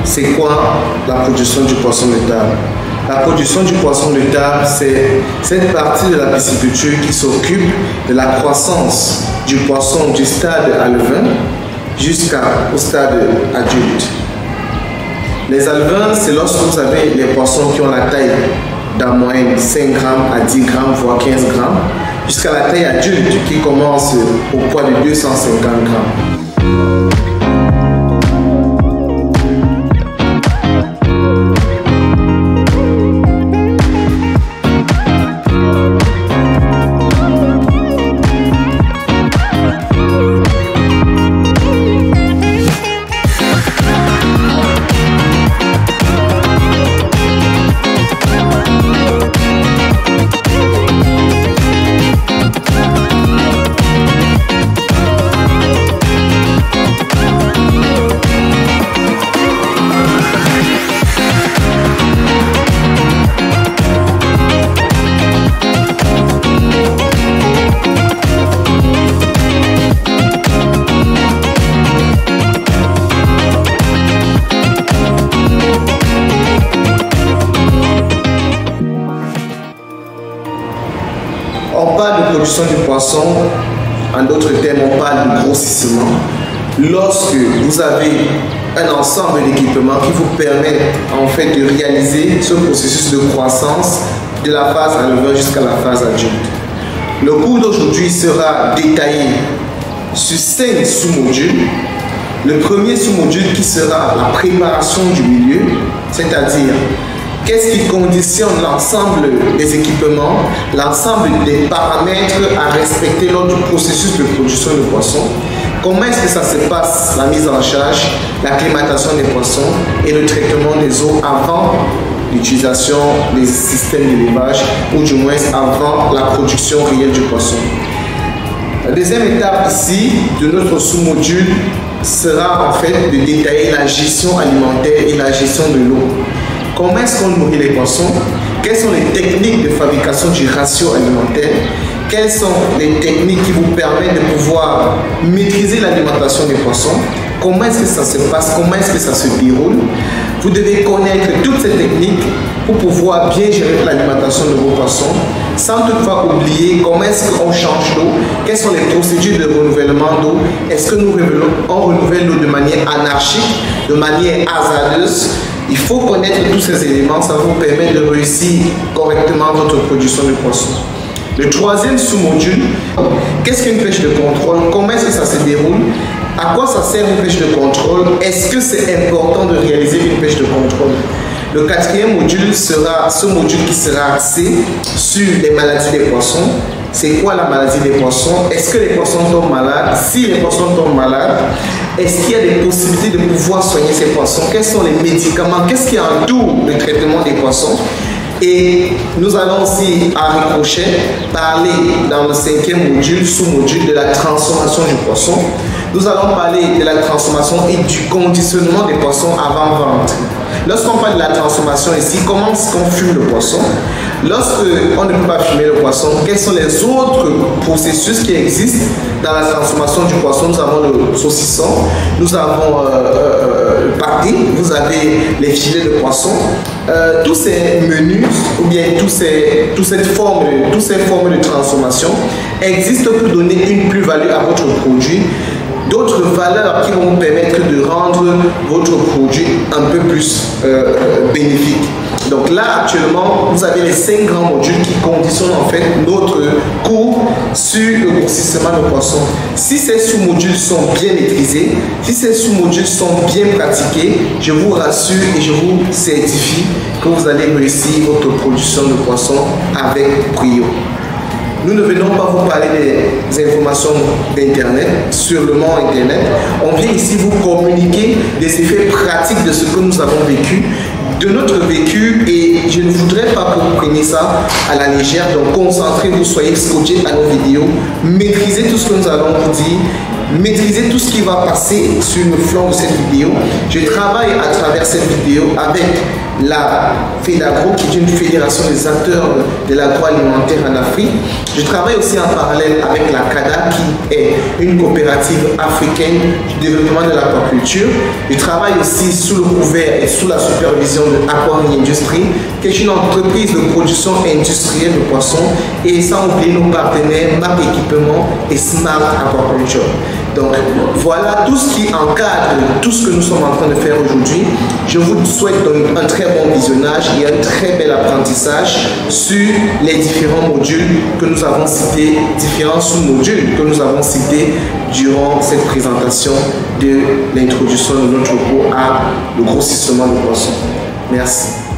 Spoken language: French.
c'est quoi la production du poisson de table? La production du poisson de table, c'est cette partie de la pisciculture qui s'occupe de la croissance du poisson du stade alevin jusqu'au stade adulte. Les alevins, c'est lorsque vous avez les poissons qui ont la taille d'en moyenne 5 grammes à 10 grammes, voire 15 grammes, jusqu'à la taille adulte qui commence au poids de 250 grammes. On parle de production du poisson, en d'autres termes, on parle de grossissement. Lorsque vous avez un ensemble d'équipements qui vous permettent en fait de réaliser ce processus de croissance de la phase alevin jusqu'à la phase adulte. Le cours d'aujourd'hui sera détaillé sur 5 sous-modules. Le premier sous-module qui sera la préparation du milieu, c'est-à-dire qu'est-ce qui conditionne l'ensemble des équipements, l'ensemble des paramètres à respecter lors du processus de production de poissons. Comment est-ce que ça se passe, la mise en charge, l'acclimatation des poissons et le traitement des eaux avant l'utilisation des systèmes d'élevage ou du moins avant la production réelle du poisson. La deuxième étape ici de notre sous-module sera en fait de détailler la gestion alimentaire et la gestion de l'eau. Comment est-ce qu'on nourrit les poissons? Quelles sont les techniques de fabrication du ratio alimentaire? Quelles sont les techniques qui vous permettent de pouvoir maîtriser l'alimentation des poissons? Comment est-ce que ça se passe? Comment est-ce que ça se déroule? Vous devez connaître toutes ces techniques pour pouvoir bien gérer l'alimentation de vos poissons, sans toutefois oublier comment est-ce qu'on change l'eau, quelles sont les procédures de renouvellement d'eau, est-ce que on renouvelle l'eau de manière anarchique, de manière hasardeuse. Il faut connaître tous ces éléments, ça vous permet de réussir correctement votre production de poissons. Le troisième sous-module, qu'est-ce qu'une pêche de contrôle? Comment est-ce que ça se déroule? À quoi ça sert une pêche de contrôle? Est-ce que c'est important de réaliser une pêche de contrôle? Le quatrième module sera ce module qui sera axé sur les maladies des poissons. C'est quoi la maladie des poissons? Est-ce que les poissons tombent malades? Si les poissons tombent malades, est-ce qu'il y a des possibilités de pouvoir soigner ces poissons? Quels sont les médicaments? Qu'est-ce qui entoure le traitement des poissons? Et nous allons aussi, à ricochet, parler dans le cinquième module, sous-module, de la transformation du poisson. Nous allons parler de la transformation et du conditionnement des poissons avant vente. Lorsqu'on parle de la transformation ici, comment est-ce qu'on fume le poisson? Lorsqu'on ne peut pas fumer le poisson, quels sont les autres processus qui existent dans la transformation du poisson? Nous avons le saucisson, nous avons le pâté, vous avez les filets de poisson. Tous ces menus ou bien toutes ces formes de transformation existent pour donner une plus-value à votre produit, d'autres valeurs qui vont vous permettre de rendre votre produit un peu plus bénéfique. Donc là, actuellement, vous avez les 5 grands modules qui conditionnent en fait notre cours sur le grossissement de poissons. Si ces sous-modules sont bien maîtrisés, si ces sous-modules sont bien pratiqués, je vous rassure et je vous certifie que vous allez réussir votre production de poissons avec brio. Nous ne venons pas vous parler des informations d'Internet, sur le monde Internet. On vient ici vous communiquer des effets pratiques de ce que nous avons vécu, de notre vécu, et je ne voudrais pas que vous preniez ça à la légère. Donc concentrez-vous, soyez scotchés à nos vidéos, maîtrisez tout ce que nous allons vous dire, maîtrisez tout ce qui va passer sur le flanc de cette vidéo. Je travaille à travers cette vidéo avec la FEDAGRO, qui est une fédération des acteurs de l'agroalimentaire en Afrique. Je travaille aussi en parallèle avec la CADA, qui est une coopérative africaine du développement de l'aquaculture. Je travaille aussi sous le couvert et sous la supervision de Aquamarine Industry, qui est une entreprise de production industrielle de poissons, et sans oublier nos partenaires Marc Équipement et Smart Aquaculture. Donc voilà tout ce qui encadre tout ce que nous sommes en train de faire aujourd'hui. Je vous souhaite donc un très bon visionnage et un très bel apprentissage sur les différents modules que nous avons cités, différents sous-modules que nous avons cités durant cette présentation de l'introduction de notre cours à le grossissement de poissons. Merci.